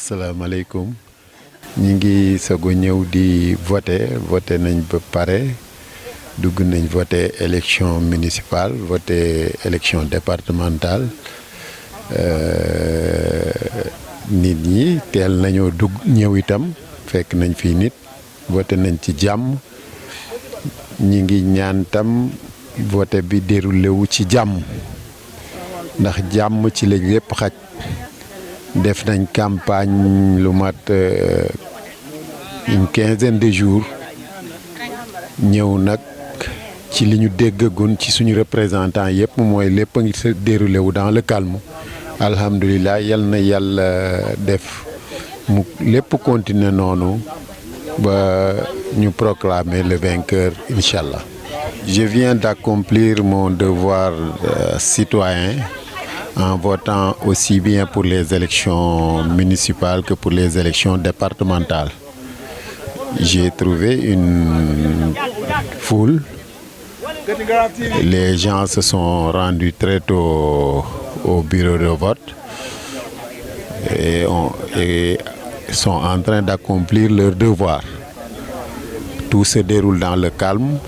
asalaamaaleykum ñi ngi soog a ñëw di voté nañ ba pare dugg nañ voté élection municipale voté élection départementale nit ñi teel nañoo dugg ñëw itam fekk nañ fii nit voté nañ ci jàmm ñi ngi ñaan tam voté bi déroulé wu ci jàmm ndax jàmm ci la lépp xaj. def nañ campagne lu mat une quinzaine de jours ñëw nag ci li ñu déggagun ci suñu représentant yëpp mooy lépp a ngi se déroulé wu dans le calme alhamdulilah yal na yàlla def mu lépp continuer noonu ba ñu proclamer le vainqueur incha allah. Je viens d'accomplir mon devoir citoyen en votant aussi bien pour les élections municipales que pour les élections départementales. J'ai trouvé une foule. Les gens se sont rendus très tôt au bureau de vote et sont en train d'accomplir leur devoir. Tout se déroule dans le calme.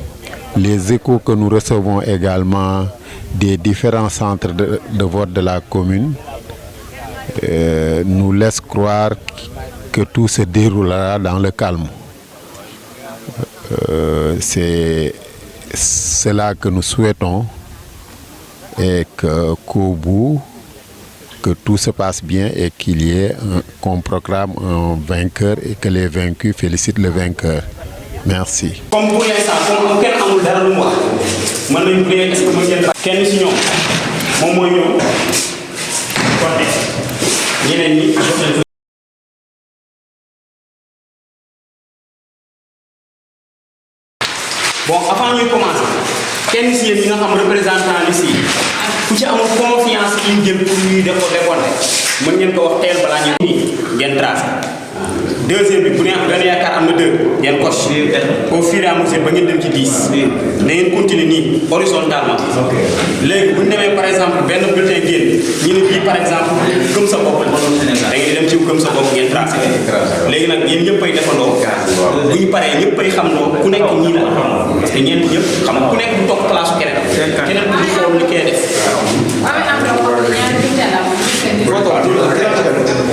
Les échos que nous recevons également des différents centres de vote de la commune nous laissent croire que tout se déroulera dans le calme. C'est cela que nous souhaitons et qu'au bout, que tout se passe bien et qu'on proclame un vainqueur et que les vaincus félicitent le vainqueur. Merci. Comme pour l'instant, comme kenn amul dara lu mu wax mën nañu bu dee est-ce que mën ngeen kenn si ñoom moom mooy ñëw kon ñeneen ñi jox leen. Bon avant ñuy commencer kenn si yéen ñi nga xam représentant li si ku ci amul confiance ki ñu jël pour ñuy def ko décompté mën ngeen ko wax teel balaa ñu ngeen tracé. Deuxième bi bu ne am yaakaar am na 2 ngeen coche au fur et à mesure ba ngeen dem ci 10 na ngeen continuer nii horizontalement léegi bu ñu demee par exemple benn bulletin génn ñu ne bii par exemple gëm sa bopp da ngeen dem ci gëm sa bopp ngeen tracé léegi nag yéen ñëpp ay defandoo bu ñu paree ñëpp ay xam noo ku nekk ñii la parce que ñeent ñëpp xam ku nekk du toog place keneen du xool li kee def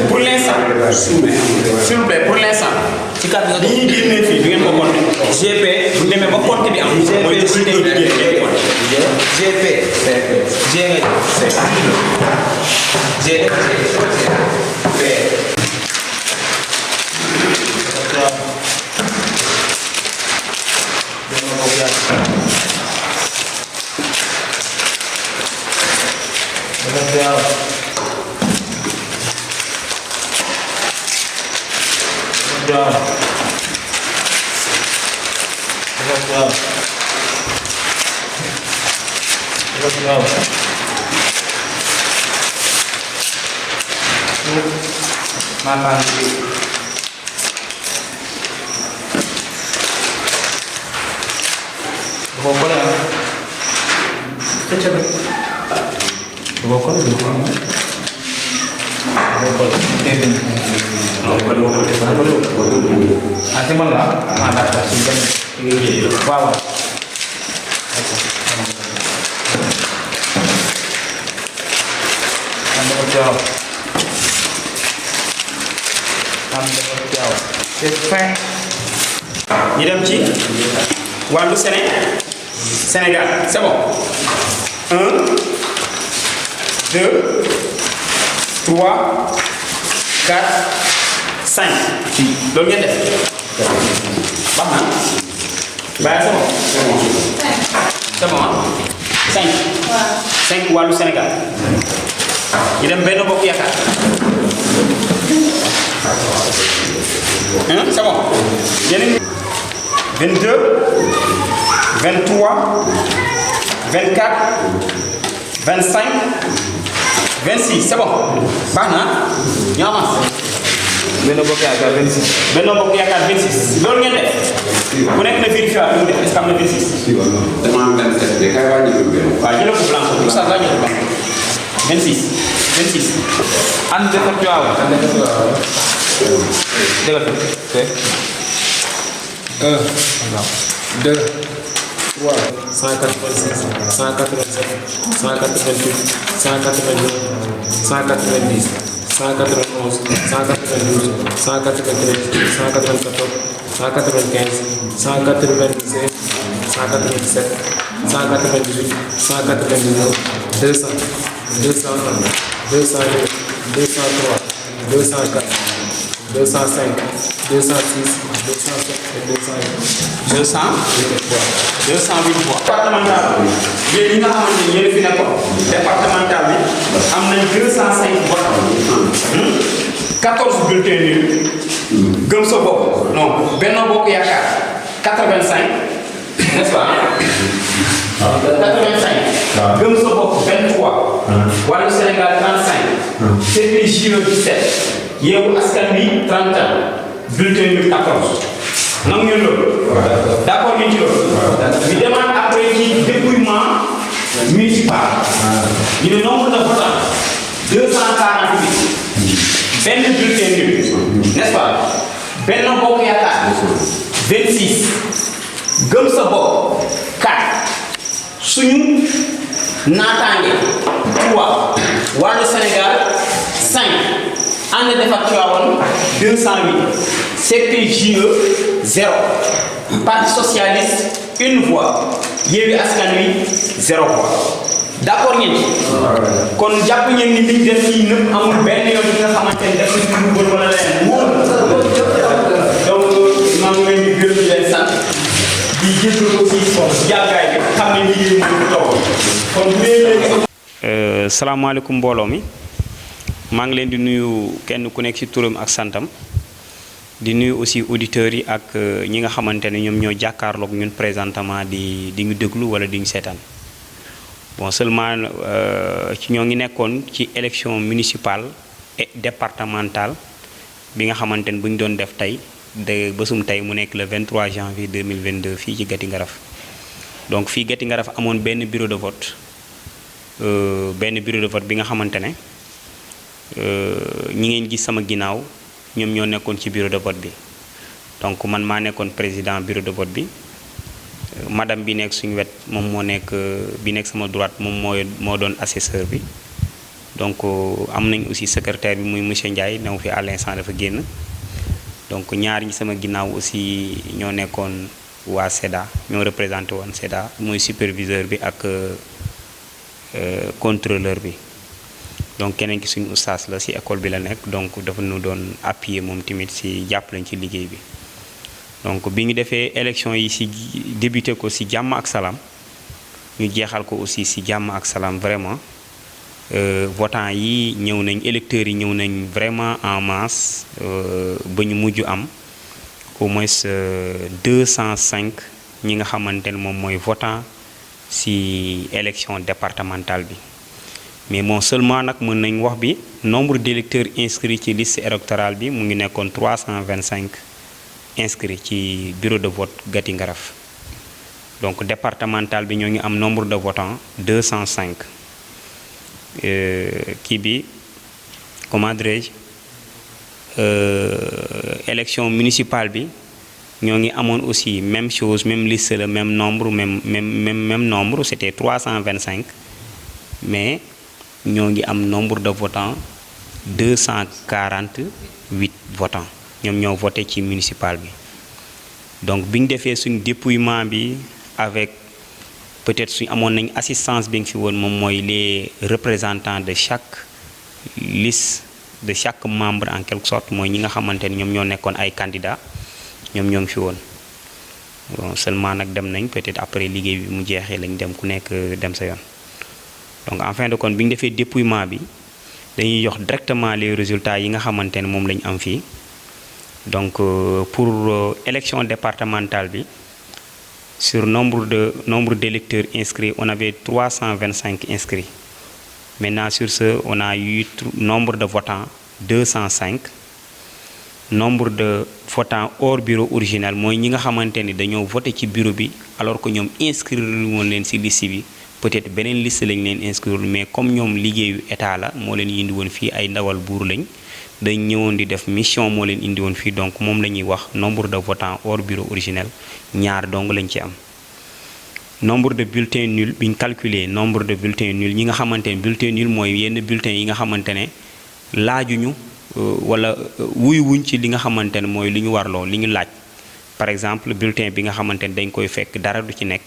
pour l'instant s'il vous plaît pour l'instant ci cadre nga dañuy génnee fii du ngeen ko compter GP bu demee ba compter bi am mooy ci day génne GP G ñu dem ci wàllu Sénégal c'est bon 1 2 3 4 5 loolu ngeen def baax na bàyyi c'est bon 5 wàllu Sénégal ñu dem Benno Bokk Yaakaar c'est bon yeneen 22 23 24 25 26 c'est bon baax na ñu avance. Benno Bokk Yaakaar 26. Benno Bokk Yaakaar 26 loolu ngeen def ku nekk na vérifié waat lu def est-ce que am na 26. dama am 27 de kay wàññi lu benn. waaw jëlee ko blanc tout ça va jëlee blanc 26 26. ànd defar Tiwaawan. Dégal fi. 1, 2, 3, 186, 187, 188, 189, 190, 191, 192, 193, 194, 195, 196, 197, 198, 199, 200, 201, 202, 203, 204, 205, 206, 207 et 208. 208 voix. Départemental bi yéen ñi nga xamante ni yéen fi nekkoon départemental bi am nañ 205 voix. 14 bulletins nuls. Gëm sa bopp non Benno Bokk Yaakaar 85 n'est-ce pas 85. Gëm sa bopp 23. Wàllu Sénégal 35. CPJ 17. Yewwi Askan Wi 31. Bulletin nul 14. nangu ngeen loolu. d'accord ngeen ci loolu. ñu demande après ci dépouillement municipal. ñu ne nombre de votants 248. benn bulletin nul. n'est-ce pas. Benno Bokk Yaakaar 26. Gëm sa bopp 4. suñu naataange 3. Wàllu Sénégal 5. ànd defar Tivaouane 208. CPJE 0. Parti socialiste 1 voix. Yewwi Askan Wi 0 voix. d'accord ngeen ci. kon jàpp ngeen ni liñ def fii nëpp amul benn yoon bi nga xamante ne def nañ ci lu wala leneen wóor donc maa ngi leen di gërëm di leen sant di jéggalu aussi jàngaay bi xam ne liggéey mooy taw kon bu dee léegi. salaamaaleykum mbooloo mi maa ngi leen di nuyu kenn ku nekk ci turam ak santam. di nuyu aussi auditeurs yi ak ñi nga xamante ne ñoom ñoo jàkkaarloog ñun présentement di ñu déglu wala di ñu seetaan bon seulement ci ñoo ngi nekkoon ci élection municipale et départementale bi nga xamante ne bu ñu doon def tey de bésum tey mu nekk le 23 janvier 2022 fii ci Gati Ngaraf donc fii Gati Ngaraf amoon benn bureau de vote bi nga xamante ne ñi ngeen gis sama ginnaaw. ñoom ñoo nekkoon ci bureau de vote bi donc man maa nekkoon président bureau de vote bi madame bi nekk suñu wet moom moo nekk bi nekk sama droite moom moo doon assesseur bi donc am nañ aussi secrétaire bi muy monsieur Ndiaye new fi à l'instant dafa génn donc ñaar ñi sama ginnaaw aussi ñoo nekkoon waa SEDA ñoo représenté woon SEDA muy superviseur bi ak contrôleur bi donc keneen ki suñu ustaas la ci école bi la nekk donc dafa nu doon appuyer moom tamit ci jàppalañ ci liggéey bi donc bi ñu defee élection yi ci débuté ko ci jàmm ak salaam ñu jeexal ko aussi ci jàmm ak salaam vraiment votants yi ñëw nañ électeurs yi ñëw nañ vraiment en masse ba ñu mujj am au moins 205 ñi nga xamante ne moom mooy votant ci élection départementale bi mais bon seulement nag mën nañ wax bi nombre d'électeurs inscrits ci liste électorale bi mu ngi nekkoon 325 inscrits ci bureau de vote Gati Ngaraf donc départemental bi ñoo ngi am nombre de votants 205 kii bi comment dirais-je élection municipale bi ñoo ngi amoon aussi même chose même liste la même nombre même nombre c'était 325 mais ñoo ngi am nombre de votants 248 votants ñoom ñoo voté ci municipal bi donc bi ñu defee suñ dépouillement bi avec peut-être suñ amoon nañ assistance bi nga fi woon moom mooy les représentants de chaque liste de chaque membre en quelque sorte mooy ñi nga xamante ni ñoom ñoo nekkoon ay candidats ñoom ñoo ngi fi woon bon seulement nag dem nañ peut-être après liggéey bi mu jeexee lañ dem ku nekk dem sa yoon. donc en fin de compte bi ñu defee dépouillement bi dañuy jox directement les résultats yi nga xamante ne moom la ñu am fii donc pour élection départementale bi sur nombre d'électeurs inscrits on avait 325 inscrits maintenant sur ce on a eu nombre de votants 205 nombre de votants hors bureau original mooy ñi nga xamante ni dañoo voté ci bureau bi alors que ñoom inscrire woon leen ci liste bi peut-être beneen liste lañ leen inscrire mais comme ñoom liggéeyu état la moo leen yindi woon fii ay ndawal buur lañ dañ ñëwoon di def mission moo leen indi woon fii donc moom la ñuy wax nombre de votants hors bureau originel ñaar dong lañ ci am. nombre de bulletins nuls bi ñu calculer nombre de bulletins nuls ñi nga xamante ne bulletin nul mooy yenn bulletins yi nga xamante ne laajuñu wala wuñ ci li nga xamante ne mooy li ñu warloo li ñu laaj. par exemple bulletin bi nga xamante ne dañ koy fekk dara du ci nekk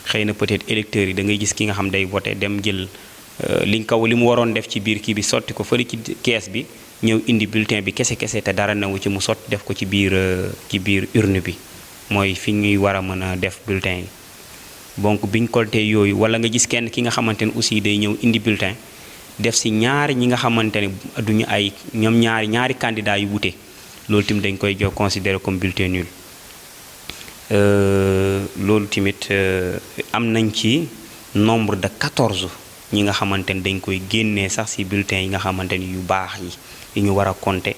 xëy na peut-être électeurs yi da ngay gis ki nga xam day voté dem jël li mu waroon def ci biir kii bi sotti ko fële ci kees bi ñëw indi bulletin bi kese te dara newu ci mu sotti def ko ci biir urne bi mooy fi ñuy war a mën a def bulletin yi. donc biñ colté yooyu wala nga gis kenn ki nga xamante ne aussi day ñëw indi bulletin def si ñaari ñi nga xamante ne duñu ay ñoom ñaari candidats yu wute loolu tamit dañ koy jox considéré comme bulletin nul. loolu tamit am nañ ci nombre de 14 ñi nga xamante ne dañ koy génnee sax ci bulletin yi nga xamante ni yu baax yi ñu war a compter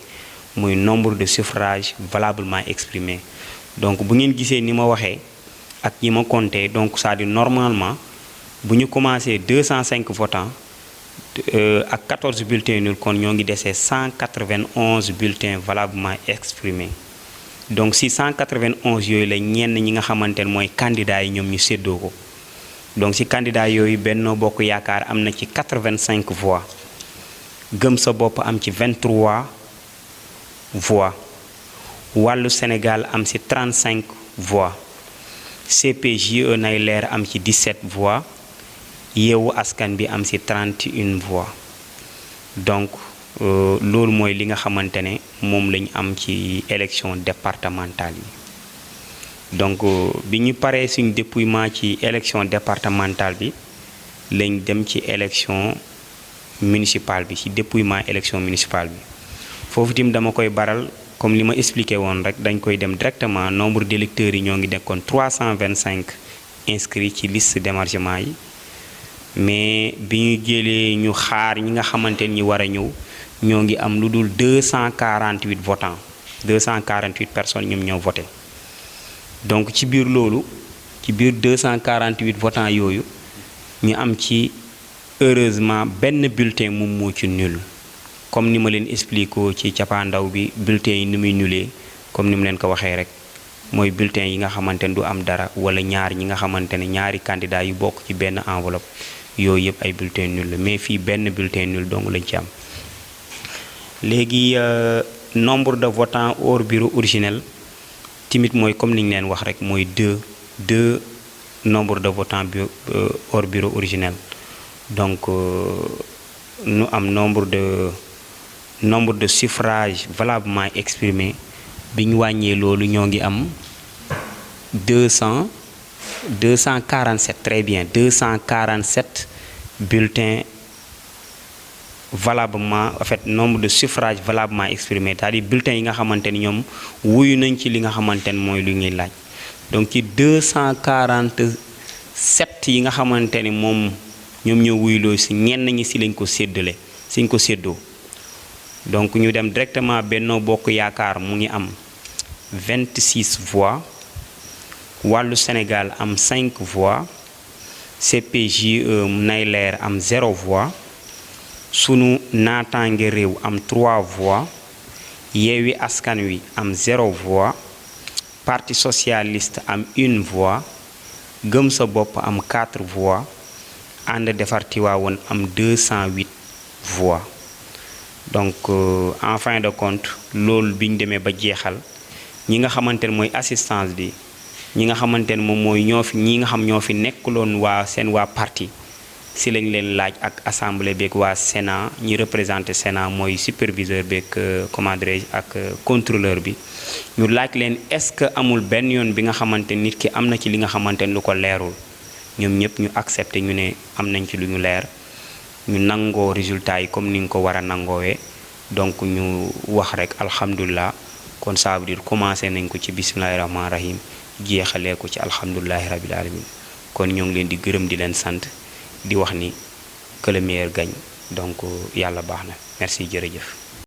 muy nombre de suffrages valablement exprimés. donc bu ngeen gisee ni ma waxee ak ñi ma compter donc c'est-à-dire normalement bu ñu commencé 205 votants ak 14 bulletins nuls kon ñoo ngi desee 191 bulletins valablement exprimés. donc si 191 yooyu la ñenn ñi nga xamante ne mooy candidats yi ñoom ñu séddoo ko donc si candidats yooyu Benno Bokk Yaakaar am na ci 85 voix Gëm Sa Bopp am ci 23 voix Wàllu Sénégal am ci 35 voix CPJE Nay Leer am ci 17 voix Yeewu Askan bi am ci 31 voix donc loolu mooy li nga xamante ne moom lañu am ci élection départementale yi donc bi ñu paree suñu dépouillement ci élection départementale bi lañ dem ci élection municipale bi ci dépouillement élection municipale bi foofu tim dama koy baral comme li ma expliqué woon rek dañ koy dem directement nombre d'électeurs yi ñoo ngi nekkoon 325 inscrits ci liste d'émargement yi mais bi ñu jëlee ñu xaar ñi nga xamante ni war a ñëw ñoo ngi am lu dul 248 votants 248 personnes ñoom ñoo voté donc ci biir loolu ci biir 248 votants yooyu ñu am ci heureusement benn bulletin moom moo ci nul comme ni ma leen expliqué ci cappaandaw bi bulletin yi ni muy nulee comme ni mu leen ko waxee rek mooy bulletin yi nga xamante ne du am dara wala ñaar ñi nga xamante ne ñaari candidats yu bokk ci benn enveloppe yooyu yëpp ay bulletin nul la mais fii benn bulletin nul dong lañ ci am. léegi nombre de votants hors bureau originel timit mooy comme ni ñu leen wax rek mooy deux nombre de votants hors bureau originel donc nu am nombre de suffrages valablement exprimés bi ñu wàññee loolu ñoo ngi am 247 très bien 247 bulletins valablement en fait nombre de suffrages valablement exprimés c'est-à-dire bulletins yi nga xamante ni ñoom wuyu nañ ci li nga xamante ni mooy lu ñuy laaj donc ci 247 yi nga xamante ni moom ñoom ñoo wuyuloo si ñenn ñi si lañ ko séddale siñ ko séddoo donc ñu dem directement Benno Bokk Yaakaar mu ngi am 26 voix Wàllu Sénégal am 5 voix CPJE Nay Leer am 0 voix Sunu Naataange Réew am 3 voix Yewwi Askan Wi am 0 voix Parti Socialiste am 1 voix Gëm Sa Bopp am 4 voix Ànd Defar Tivaouane am 208 voix donc en fin de compte loolu bi ñu demee ba jeexal ñi nga xamante ne mooy assistance bi ñi nga xamante ne moom mooy ñi nga xam ñoo fi nekkuloon waa parti si lañ leen laaj ak assemblée beeg waa Sénat ñi représenté Sénat mooy superviseur beeg comment dirais-je ak contrôleur bi ñu laaj leen est-ce que amul benn yoon bi nga xamante nit ki am na ci li nga xamante ne lu ko leerul ñoom ñëpp ñu accepté ñu ne am nañ ci lu ñu leer ñu nangoo résultat yi comme ni nga ko war a nangoowee donc ñu wax rek alhamdulilah kon ça veut dire commencé nañ ko ci bismillahi rahmaani rahim jeexalee ko ci alhamdulilahi rabil alamin kon ñoo ngi leen di gërëm di leen sant di wax ni que le meilleur gagne donc yàlla baax na merci jërëjëf